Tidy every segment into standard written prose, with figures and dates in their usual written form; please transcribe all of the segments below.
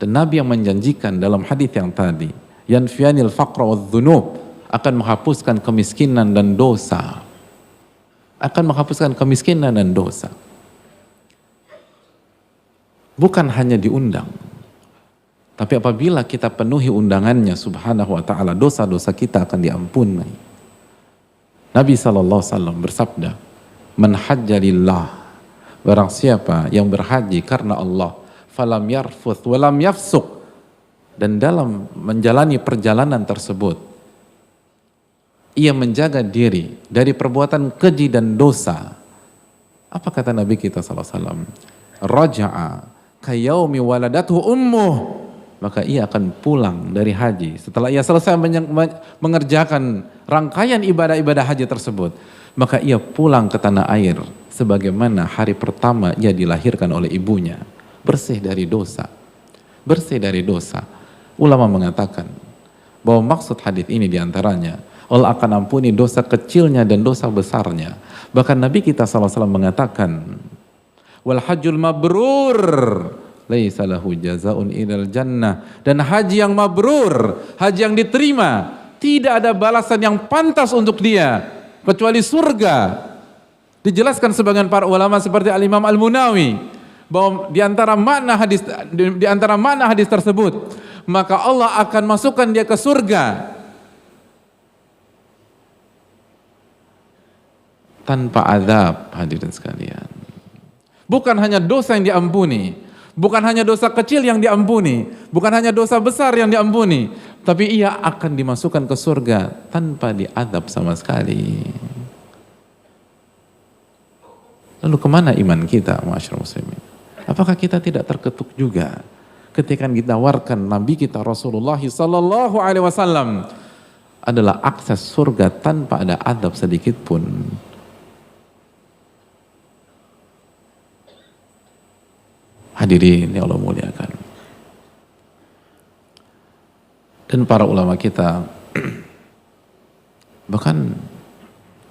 Dan Nabi yang menjanjikan dalam hadis yang tadi, yanfiyanil faqra wadh-dhunub, akan menghapuskan kemiskinan dan dosa. Akan menghapuskan kemiskinan dan dosa. Bukan hanya diundang, tapi apabila kita penuhi undangannya subhanahu wa ta'ala, dosa-dosa kita akan diampuni. Nabi SAW bersabda, man hajja lillah, barang siapa yang berhaji karena Allah, falam yarfuth walam yafsuq, dan dalam menjalani perjalanan tersebut ia menjaga diri dari perbuatan keji dan dosa. Apa kata Nabi kita SAW? Raja'a kayaumi waladathu ummuh, maka ia akan pulang dari haji setelah ia selesai mengerjakan rangkaian ibadah-ibadah haji tersebut, maka ia pulang ke tanah air sebagaimana hari pertama ia dilahirkan oleh ibunya, bersih dari dosa. Bersih dari dosa. Ulama mengatakan bahwa maksud hadis ini diantaranya Allah akan ampuni dosa kecilnya dan dosa besarnya. Bahkan Nabi kita SAW mengatakan, wal hajjul mabrur laisa lahu jazaa'un ilal jannah, dan haji yang mabrur, haji yang diterima, tidak ada balasan yang pantas untuk dia kecuali surga. Dijelaskan sebagian para ulama seperti Al-Imam Al-Munawi bahwa di antara makna hadis tersebut, maka Allah akan masukkan dia ke surga tanpa azab. Hadirin sekalian, bukan hanya dosa yang diampuni, bukan hanya dosa kecil yang diampuni, bukan hanya dosa besar yang diampuni, tapi ia akan dimasukkan ke surga tanpa diazab sama sekali. Lalu kemana iman kita, ma'asyiral muslimin? Apakah kita tidak terketuk juga ketika ditawarkan Nabi kita Rasulullah sallallahu alaihi wasallam adalah akses surga tanpa ada azab sedikit pun? Hadirin yang Allah muliakan. Dan para ulama kita, bahkan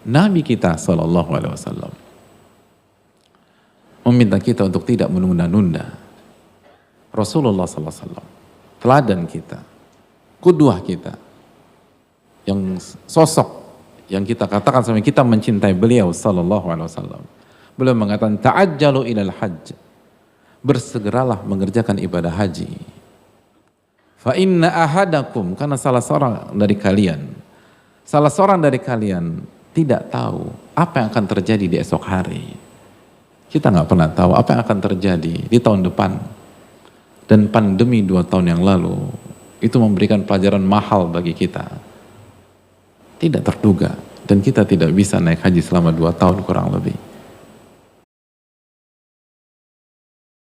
Nabi kita sallallahu alaihi wasallam meminta kita untuk tidak menunda-nunda. Rasulullah sallallahu alaihi wasallam, teladan kita, qudwah kita, yang sosok yang kita katakan sampai kita mencintai beliau sallallahu alaihi wasallam. Beliau mengatakan ta'ajjalu ilal hajj, bersegeralah mengerjakan ibadah haji. Fa inna ahadakum, karena salah seorang dari kalian tidak tahu apa yang akan terjadi di esok hari. Kita nggak pernah tahu apa yang akan terjadi di tahun depan. Dan pandemi 2 tahun yang lalu itu memberikan pelajaran mahal bagi kita. Tidak terduga, dan kita tidak bisa naik haji selama 2 tahun kurang lebih.